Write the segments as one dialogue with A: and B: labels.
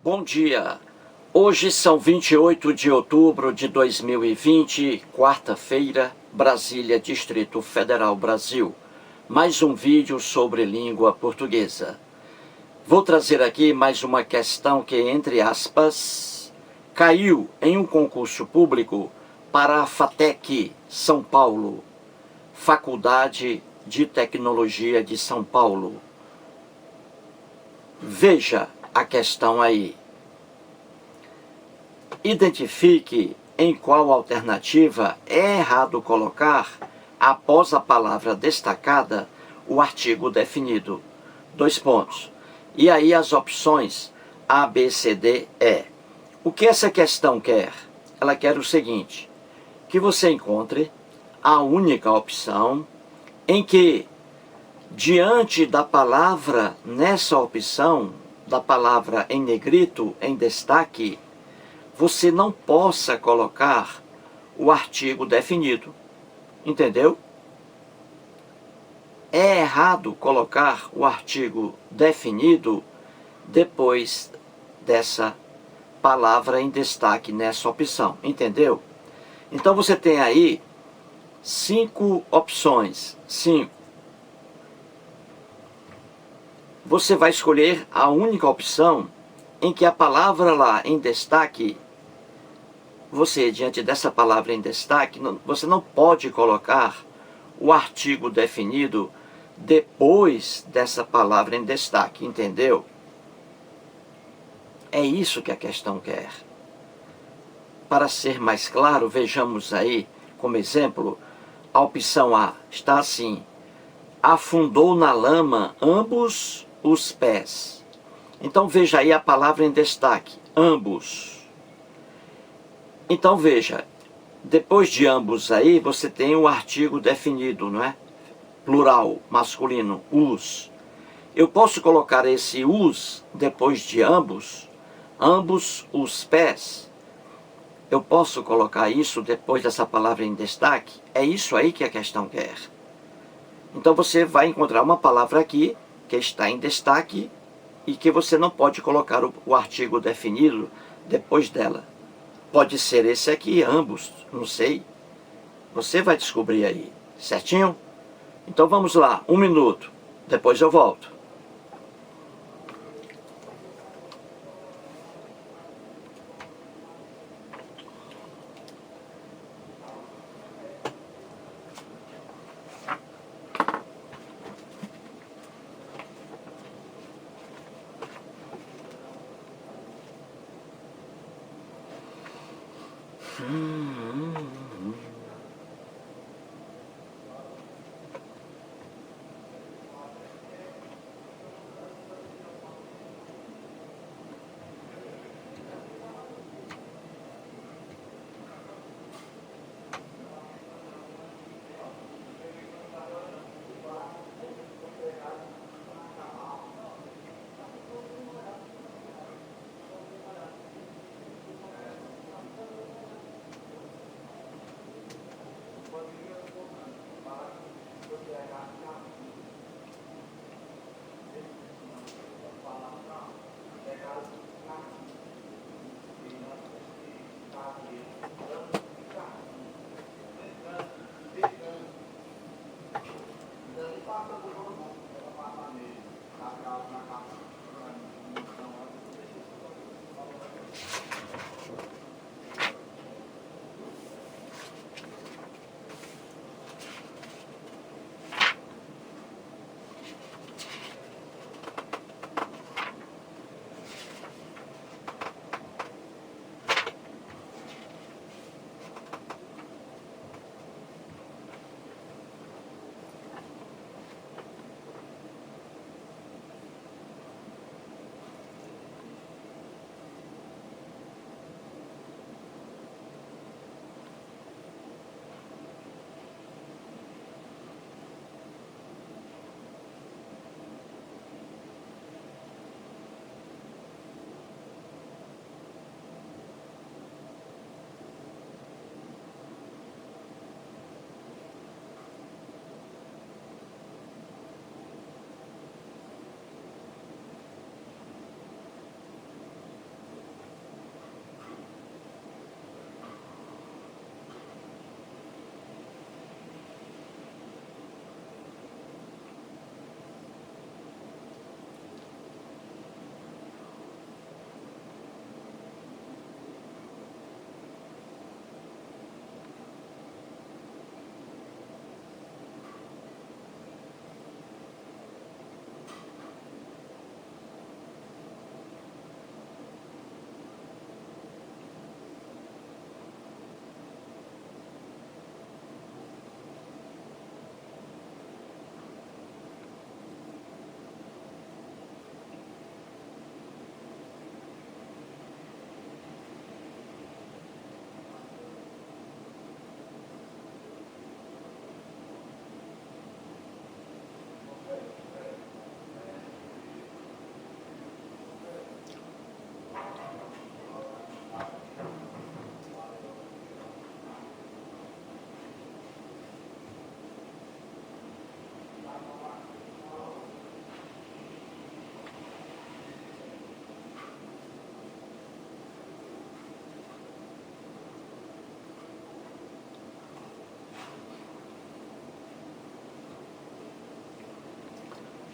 A: Bom dia! Hoje são 28 de outubro de 2020, quarta-feira, Brasília, Distrito Federal, Brasil. Mais um vídeo sobre língua portuguesa. Vou trazer aqui mais uma questão que, entre aspas, caiu em um concurso público para a FATEC São Paulo, Faculdade de Tecnologia de São Paulo. Veja a questão aí. Identifique em qual alternativa é errado colocar, após a palavra destacada, o artigo definido. 2 pontos. E aí as opções A, B, C, D, E. O que essa questão quer? Ela quer o seguinte, que você encontre a única opção em que, diante da palavra nessa opção, da palavra em negrito, em destaque, você não possa colocar o artigo definido. Entendeu? É errado colocar o artigo definido depois dessa palavra em destaque nessa opção. Entendeu? Então você tem aí 5 opções. 5. Você vai escolher a única opção em que a palavra lá em destaque, você, diante dessa palavra em destaque, você não pode colocar o artigo definido depois dessa palavra em destaque, entendeu? É isso que a questão quer. Para ser mais claro, vejamos aí, como exemplo, a opção A está assim: afundou na lama ambos os pés. Então veja aí a palavra em destaque, ambos. Então veja, depois de ambos aí, você tem o artigo definido, não é? Plural, masculino, os. Eu posso colocar esse os depois de ambos os pés. Eu posso colocar isso depois dessa palavra em destaque? É isso aí que a questão quer. Então você vai encontrar uma palavra aqui que está em destaque e que você não pode colocar o artigo definido depois dela. Pode ser esse aqui, ambos, não sei. Você vai descobrir aí, certinho? Então vamos lá, 1 minuto, depois eu volto.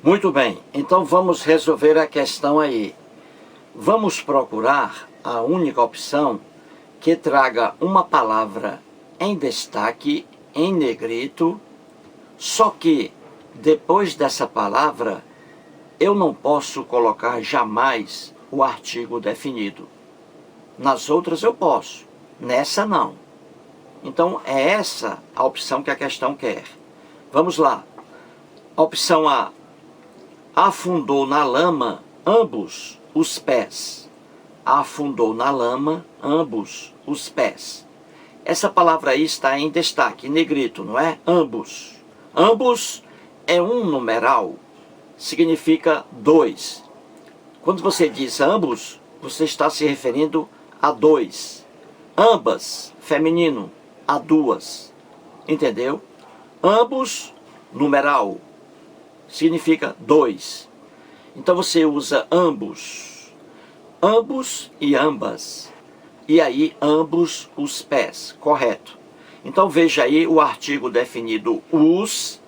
A: Muito bem, então vamos resolver a questão aí. Vamos procurar a única opção que traga uma palavra em destaque, em negrito, só que depois dessa palavra eu não posso colocar jamais o artigo definido. Nas outras eu posso, nessa não. Então é essa a opção que a questão quer. Vamos lá. Opção A. Afundou na lama ambos os pés. Afundou na lama ambos os pés. Essa palavra aí está em destaque, em negrito, não é? Ambos. Ambos é um numeral, significa dois. Quando você diz ambos, você está se referindo a dois. Ambas, feminino, a duas. Entendeu? Ambos, numeral, significa dois. Então você usa ambos. Ambos e ambas. E aí, ambos os pés. Correto. Então veja aí o artigo definido os,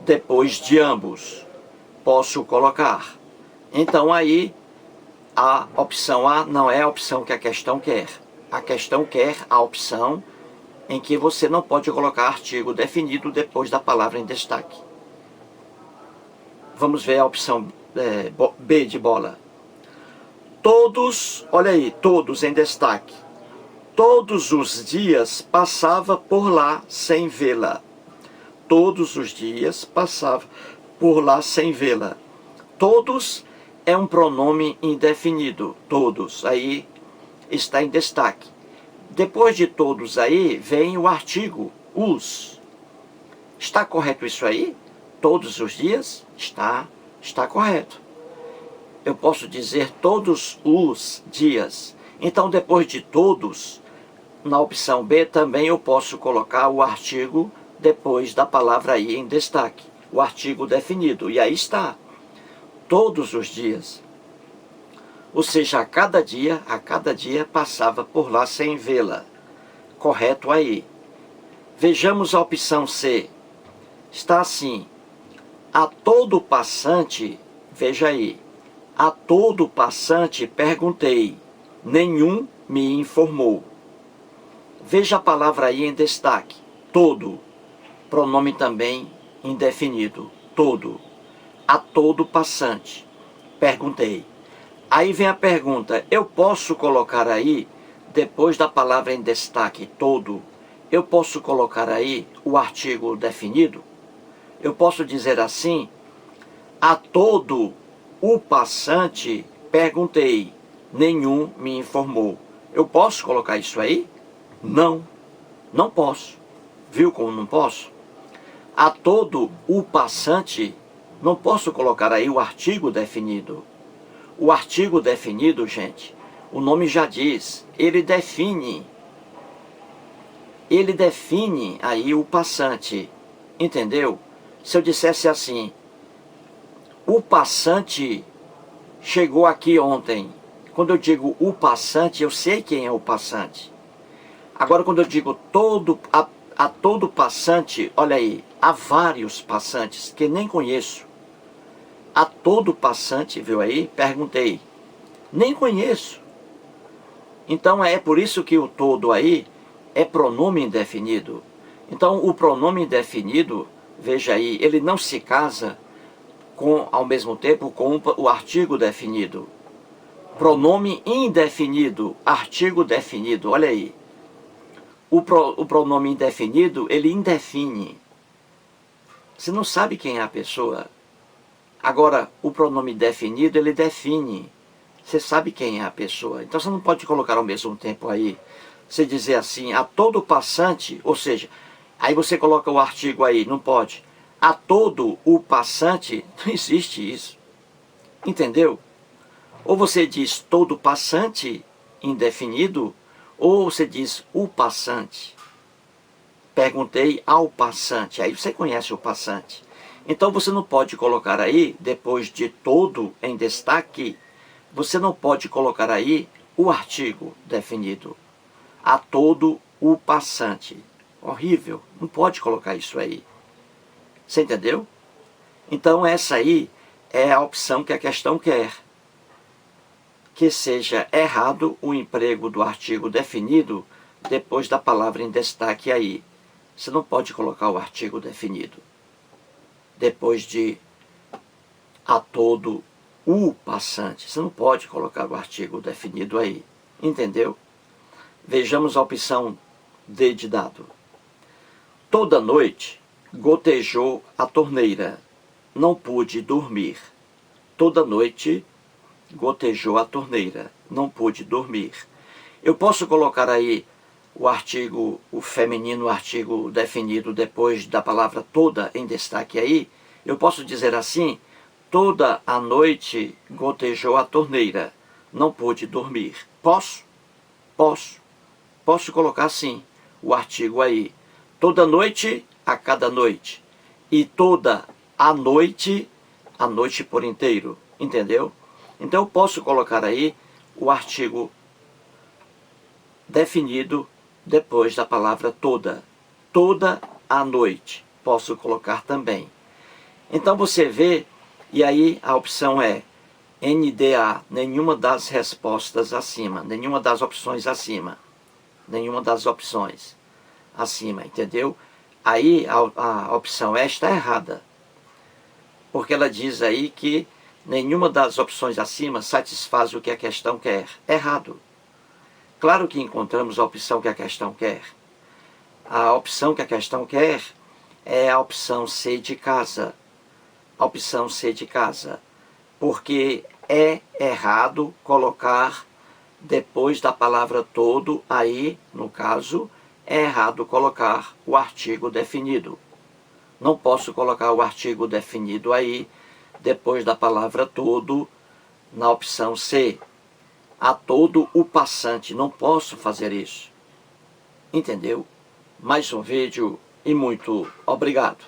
A: depois de ambos. Posso colocar. Então aí, a opção A não é a opção que a questão quer. A questão quer a opção em que você não pode colocar artigo definido depois da palavra em destaque. Vamos ver a opção B de bola. Todos, olha aí, todos em destaque. Todos os dias passava por lá sem vê-la. Todos os dias passava por lá sem vê-la. Todos é um pronome indefinido. Todos, aí está em destaque. Depois de todos aí, vem o artigo, os. Está correto isso aí? Todos os dias? Está correto. Eu posso dizer todos os dias. Então, depois de todos, na opção B também eu posso colocar o artigo depois da palavra aí em destaque. O artigo definido. E aí está. Todos os dias. Ou seja, a cada dia passava por lá sem vê-la. Correto aí. Vejamos a opção C. Está assim. A todo passante, veja aí. A todo passante perguntei. Nenhum me informou. Veja a palavra aí em destaque. Todo. Pronome também indefinido. Todo. A todo passante. Perguntei. Aí vem a pergunta, eu posso colocar aí, depois da palavra em destaque, todo, eu posso colocar aí o artigo definido? Eu posso dizer assim, a todo o passante perguntei, nenhum me informou. Eu posso colocar isso aí? Não, não posso. Viu como não posso? A todo o passante, não posso colocar aí o artigo definido. O artigo definido, gente, o nome já diz, ele define aí o passante, entendeu? Se eu dissesse assim, o passante chegou aqui ontem. Quando eu digo o passante, eu sei quem é o passante. Agora, quando eu digo a todo passante, olha aí, há vários passantes que nem conheço. A todo passante, viu aí? Perguntei. Nem conheço. Então é por isso que o todo aí é pronome indefinido. Então o pronome indefinido, veja aí, ele não se casa com, ao mesmo tempo com o artigo definido. Pronome indefinido, artigo definido, olha aí. O pronome indefinido, ele indefine. Você não sabe quem é a pessoa. Agora, o pronome definido, ele define. Você sabe quem é a pessoa. Então, você não pode colocar ao mesmo tempo aí, você dizer assim, a todo passante, ou seja, aí você coloca o artigo aí, não pode. A todo o passante, não existe isso. Entendeu? Ou você diz todo passante, indefinido, ou você diz o passante. Perguntei ao passante, aí você conhece o passante. Então você não pode colocar aí, depois de todo em destaque, você não pode colocar aí o artigo definido. A todo o passante. Horrível, não pode colocar isso aí. Você entendeu? Então essa aí é a opção que a questão quer. Que seja errado o emprego do artigo definido depois da palavra em destaque aí. Você não pode colocar o artigo definido depois de a todo o passante. Você não pode colocar o artigo definido aí. Entendeu? Vejamos a opção D de dado. Toda noite gotejou a torneira. Não pude dormir. Toda noite gotejou a torneira. Não pude dormir. Eu posso colocar aí o artigo, o feminino, o artigo definido depois da palavra toda em destaque aí. Eu posso dizer assim: toda a noite gotejou a torneira. Não pude dormir. Posso? Posso. Posso colocar assim o artigo aí. Toda noite, a cada noite. E toda a noite por inteiro. Entendeu? Então eu posso colocar aí o artigo definido depois da palavra toda. Toda a noite. Posso colocar também. Então você vê, e aí a opção é NDA, nenhuma das respostas acima, nenhuma das opções acima. Nenhuma das opções acima, entendeu? Aí a opção E está errada. Porque ela diz aí que nenhuma das opções acima satisfaz o que a questão quer. Errado. Claro que encontramos a opção que a questão quer. A opção que a questão quer é a opção C de casa. A opção C de casa. Porque é errado colocar depois da palavra todo, aí, no caso, é errado colocar o artigo definido. Não posso colocar o artigo definido aí, depois da palavra todo, na opção C. A todo o passante, não posso fazer isso. Entendeu? Mais um vídeo e muito obrigado.